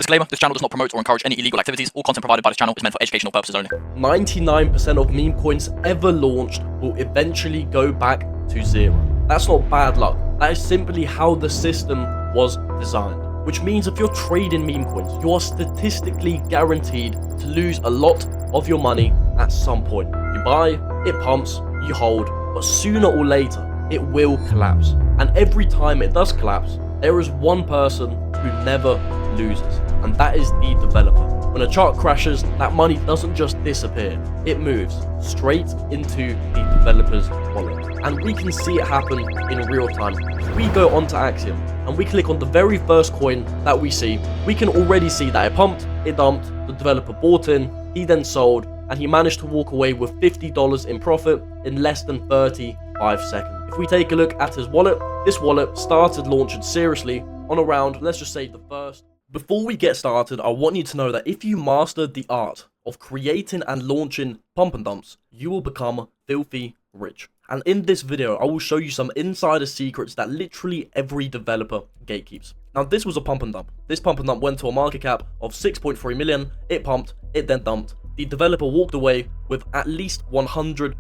Disclaimer, this channel does not promote or encourage any illegal activities. All content provided by this channel is meant for educational purposes only. 99% of meme coins ever launched will eventually go back to zero. That's not bad luck. That is simply how the system was designed. Which means if you're trading meme coins, you are statistically guaranteed to lose a lot of your money at some point. You buy, it pumps, you hold, but sooner or later, it will collapse. And every time it does collapse, there is one person who never loses, and that is the developer. When a chart crashes, that money doesn't just disappear, it moves straight into the developer's wallet. And we can see it happen in real time. If we go onto Axiom and we click on the very first coin that we see, we can already see that it pumped, it dumped, the developer bought in, he then sold, and he managed to walk away with $50 in profit in less than 35 seconds. If we take a look at his wallet, this wallet started launching seriously on around, let's just say, the first. Before we get started, I want you to know that if you mastered the art of creating and launching pump and dumps, you will become filthy rich. And in this video, I will show you some insider secrets that literally every developer gatekeeps. Now, this was a pump and dump. This pump and dump went to a market cap of 6.3 million. It pumped, it then dumped. The developer walked away with at least $100,000.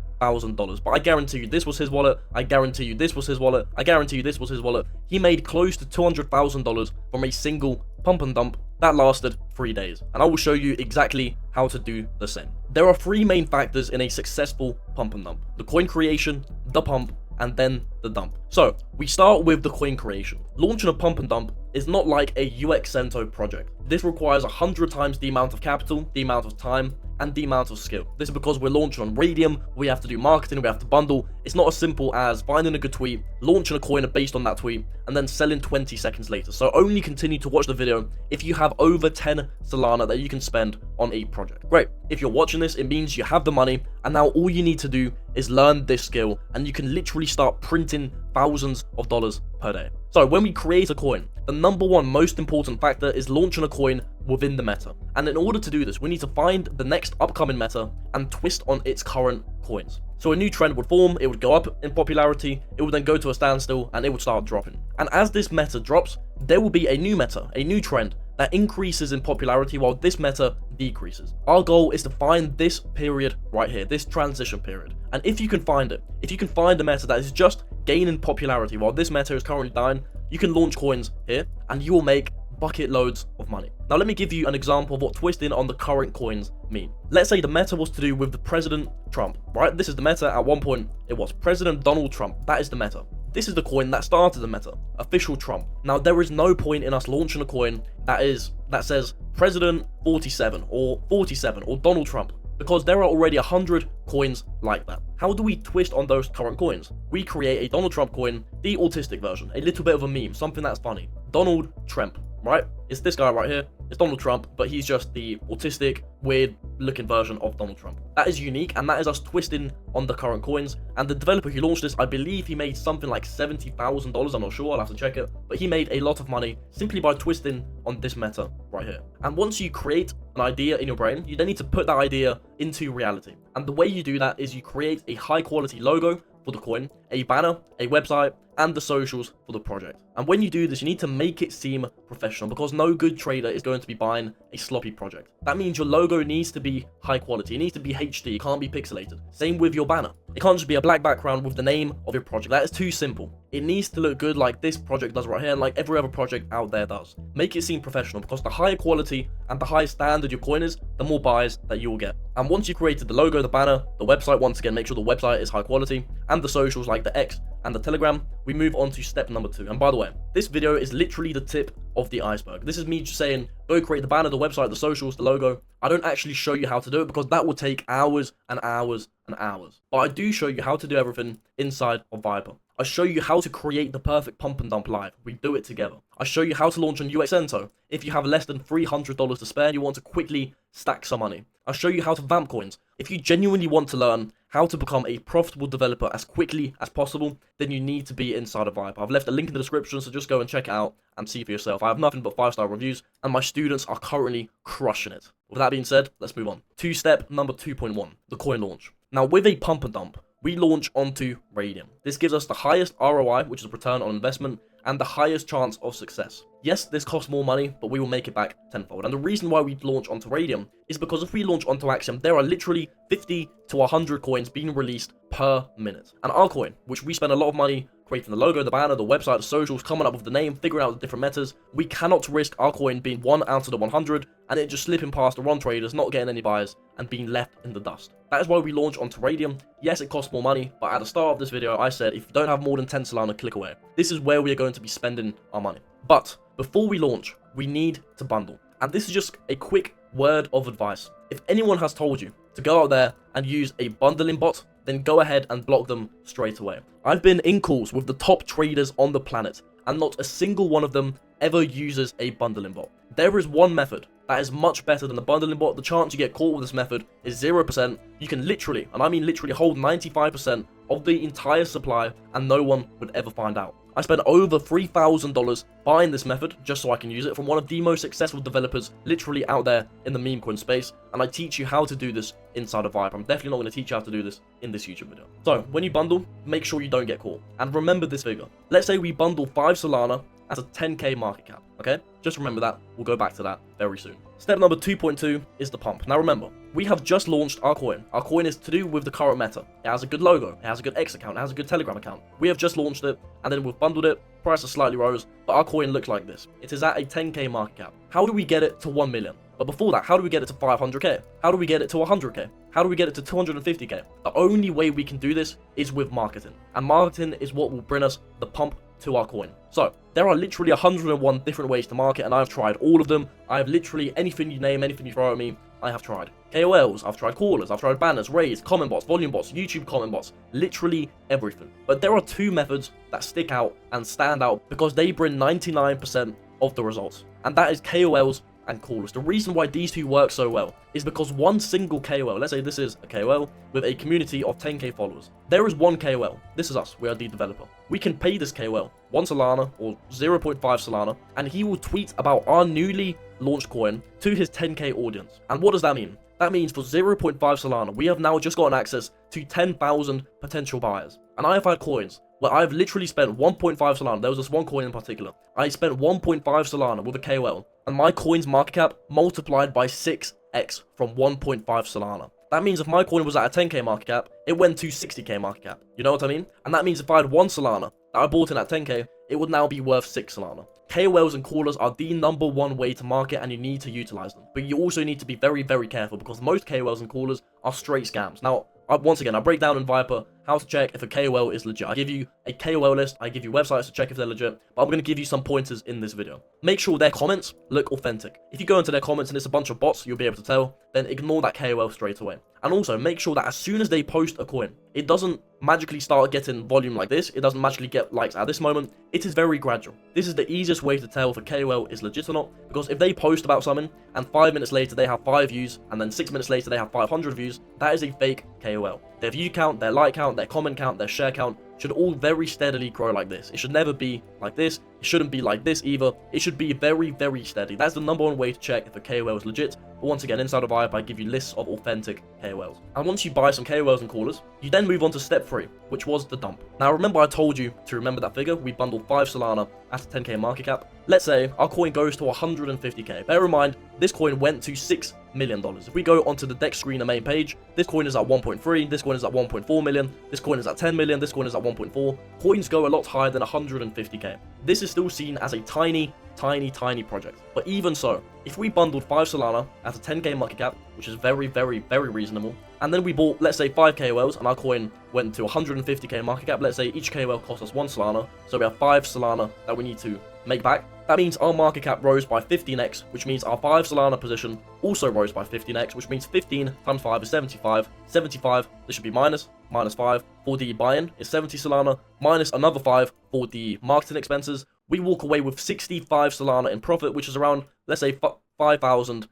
But I guarantee you this was his wallet. I guarantee you this was his wallet. I guarantee you this was his wallet. He made close to $200,000 from a single pump and dump that lasted 3 days. And I will show you exactly how to do the same. There are three main factors in a successful pump and dump: the coin creation, the pump, and then the dump. So we start with the coin creation. Launching a pump and dump is not like a UXento project. This requires 100 times the amount of capital, the amount of time, and the amount of skill. This is because we're launching on Radium, we have to do marketing, we have to bundle. It's not as simple as finding a good tweet, launching a coin based on that tweet, and then selling 20 seconds later. So only continue to watch the video if you have over 10 Solana that you can spend on a project. Great. If you're watching this, it means you have the money, and now all you need to do is learn this skill, and you can literally start printing thousands of dollars per day. So when we create a coin, the number one most important factor is launching a coin within the meta. And in order to do this, we need to find the next upcoming meta and twist on its current coins. So a new trend would form, it would go up in popularity, it would then go to a standstill, and it would start dropping. And as this meta drops, there will be a new meta, a new trend that increases in popularity while this meta decreases. Our goal is to find this period right here, this transition period. And if you can find it, if you can find a meta that is just gaining popularity while this meta is currently dying, you can launch coins here and you will make bucket loads of money. Now let me give you an example of what twisting on the current coins mean. Let's say the meta was to do with the President Trump, right? This is the meta. At one point it was President Donald Trump. That is the meta. This is the coin that started the meta, official Trump. Now there is no point in us launching a coin that says President 47 or 47 or Donald Trump, because there are already 100 coins like that. How do we twist on those current coins? We create a Donald Trump coin, the autistic version, a little bit of a meme, something that's funny. Donald Trump, right? It's this guy right here. It's Donald Trump, but he's just the autistic, weird looking version of Donald Trump. That is unique, and that is us twisting on the current coins. And the developer who launched this, I believe he made something like $70,000. I'm not sure, I'll have to check it. But he made a lot of money simply by twisting on this meta right here. And once you create an idea in your brain, you then need to put that idea into reality. And the way you do that is you create a high quality logo for the coin, a banner, a website, and the socials for the project. And when you do this, you need to make it seem professional, because no good trader is going to be buying a sloppy project. That means your logo needs to be high quality. It needs to be HD. It can't be pixelated. Same with your banner. It can't just be a black background with the name of your project. That is too simple. It needs to look good like this project does right here, and like every other project out there does. Make it seem professional, because the higher quality and the higher standard your coin is, the more buyers that you will get. And once you've created the logo, the banner, the website, once again, make sure the website is high quality, and the socials like the X and the Telegram, we move on to step number 2. And by the way, this video is literally the tip of the iceberg. This is me just saying, go create the banner, the website, the socials, the logo. I don't actually show you how to do it, because that will take hours and hours and hours. But I do show you how to do everything inside of Viper. I show you how to create the perfect pump and dump live. We do it together. I show you how to launch on UXento if you have less than $300 to spare and you want to quickly stack some money. I'll show you how to vamp coins. If you genuinely want to learn how to become a profitable developer as quickly as possible, then you need to be inside of Viper. I've left a link in the description, so just go and check it out and see for yourself. I have nothing but 5-star reviews, and my students are currently crushing it. With that being said, let's move on. Step number 2.1, the coin launch. Now with a pump and dump, we launch onto Radium. This gives us the highest ROI, which is return on investment, and the highest chance of success. yes, this costs more money, but we will make it back tenfold. And the reason why we launch onto Radium is because if we launch onto Axiom, there are literally 50 to 100 coins being released per minute. And our coin, which we spend a lot of money creating the logo, the banner, the website, the socials, coming up with the name, figuring out the different metas, we cannot risk our coin being 1 out of the 100 and it just slipping past the wrong traders, not getting any buyers, and being left in the dust. That is why we launch onto Radium. Yes, it costs more money, but at the start of this video, I said if you don't have more than 10 Solana, click away. This is where we are going to be spending our money. But before we launch, we need to bundle. And this is just a quick word of advice. If anyone has told you to go out there and use a bundling bot, then go ahead and block them straight away. I've been in calls with the top traders on the planet, and not a single one of them ever uses a bundling bot. There is one method that is much better than the bundling bot. The chance you get caught with this method is 0%. You can literally, and I mean literally, hold 95% of the entire supply and no one would ever find out. I spent over $3,000 buying this method just so I can use it from one of the most successful developers literally out there in the memecoin space, and I teach you how to do this inside of Vibe. I'm definitely not going to teach you how to do this in this YouTube video. So when you bundle, make sure you don't get caught. And remember this figure. Let's say we bundle 5 Solana at a 10k market cap, okay? Just remember that. We'll go back to that very soon. Step number 2.2 is the pump. Now remember, we have just launched our coin. Our coin is to do with the current meta. It has a good logo, it has a good X account, it has a good Telegram account. We have just launched it, and then we've bundled it. Price has slightly rose, but our coin looks like this. It is at a 10k market cap. How do we get it to 1 million? But before that, how do we get it to 500k? How do we get it to 100k? How do we get it to 250k? The only way we can do this is with marketing. And marketing is what will bring us the pump to our coin. So there are literally 101 different ways to market, and I've tried all of them. I have literally anything you name, anything you throw at me, I have tried. KOLs, I've tried callers, I've tried banners, raids, comment bots, volume bots, YouTube comment bots, literally everything. But there are 2 methods that stick out and stand out because they bring 99% of the results, and that is KOLs and callers. The reason why these 2 work so well is because one single KOL, let's say this is a KOL with a community of 10k followers. There is one KOL. This is us. We are the developer. We can pay this KOL 1 Solana or 0.5 Solana, and he will tweet about our newly launched coin to his 10k audience. And what does that mean? That means for 0.5 Solana, we have now just gotten access to 10,000 potential buyers. And I have had coins where I've literally spent 1.5 Solana. There was this one coin in particular. I spent 1.5 Solana with a KOL, and my coin's market cap multiplied by 6x from 1.5 Solana. That means if my coin was at a 10k market cap, it went to 60k market cap. You know what I mean? And that means if I had 1 Solana that I bought in at 10k, it would now be worth 6 Solana. KOLs and callers are the #1 way to market, and you need to utilize them. But you also need to be very, very careful because most KOLs and callers are straight scams. Now, once again, I break down in Viper how to check if a KOL is legit. I give you a KOL list, I give you websites to check if they're legit, but I'm going to give you some pointers in this video. Make sure their comments look authentic. If you go into their comments and it's a bunch of bots, you'll be able to tell, then ignore that KOL straight away. And also, make sure that as soon as they post a coin, it doesn't magically start getting volume like this. It doesn't magically get likes at this moment. It is very gradual. This is the easiest way to tell if a KOL is legit or not, because if they post about something and 5 minutes later they have 5 views, and then 6 minutes later they have 500 views, that is a fake KOL. Their view count, their like count, their comment count, their share count should all very steadily grow like this. It should never be like this. It shouldn't be like this either. It should be very, very steady. That's the #1 way to check if a KOL is legit. But once again, inside of Vibe, I give you lists of authentic KOLs. And once you buy some KOLs and callers, you then move on to step 3, which was the dump. Now remember I told you to remember that figure. We bundled 5 Solana at a 10k market cap. Let's say our coin goes to 150k. Bear in mind, this coin went to $6 million. If we go onto the deck screen, the main page, this coin is at 1.3, this coin is at 1.4 million, this coin is at 10 million, this coin is at 1.4. Coins go a lot higher than 150k. This is still seen as a tiny project. But even so, if we bundled 5 Solana at a 10k market cap, which is very, very, very reasonable, and then we bought, let's say, 5 KOLs, and our coin went to 150k market cap, let's say each KOL cost us 1 Solana, so we have 5 Solana that we need to make back. That means our market cap rose by 15x, which means our 5 Solana position also rose by 15x, which means 15 times 5 is 75. 75, this should be minus 5 for the buy-in is 70 Solana, minus another 5 for the marketing expenses. We walk away with 65 Solana in profit, which is around, let's say, $5,500.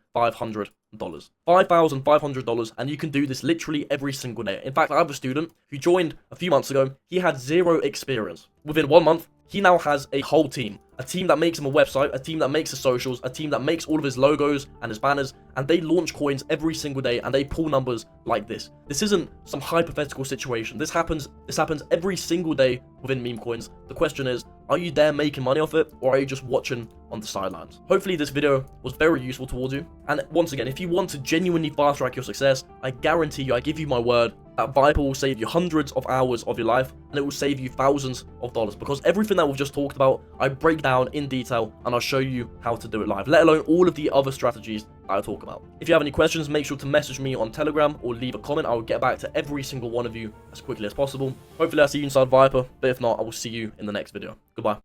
$5,500, and you can do this literally every single day. In fact, I have a student who joined a few months ago. He had 0 experience. Within 1 month, he now has a whole team. A team that makes him a website, a team that makes his socials, a team that makes all of his logos and his banners, and they launch coins every single day, and they pull numbers like this. This isn't some hypothetical situation. This happens every single day within meme coins. The question is, Are you there making money off it, or are you just watching on the sidelines? Hopefully this video was very useful towards you. And once again, if you want to genuinely fast track your success, I guarantee you, I give you my word, that Viper will save you hundreds of hours of your life, and it will save you thousands of dollars, because everything that we've just talked about, I break down in detail, and I'll show you how to do it live, let alone all of the other strategies that I talk about. If you have any questions, make sure to message me on Telegram or leave a comment. I will get back to every single one of you as quickly as possible. Hopefully I'll see you inside Viper, but if not, I will see you in the next video. Goodbye.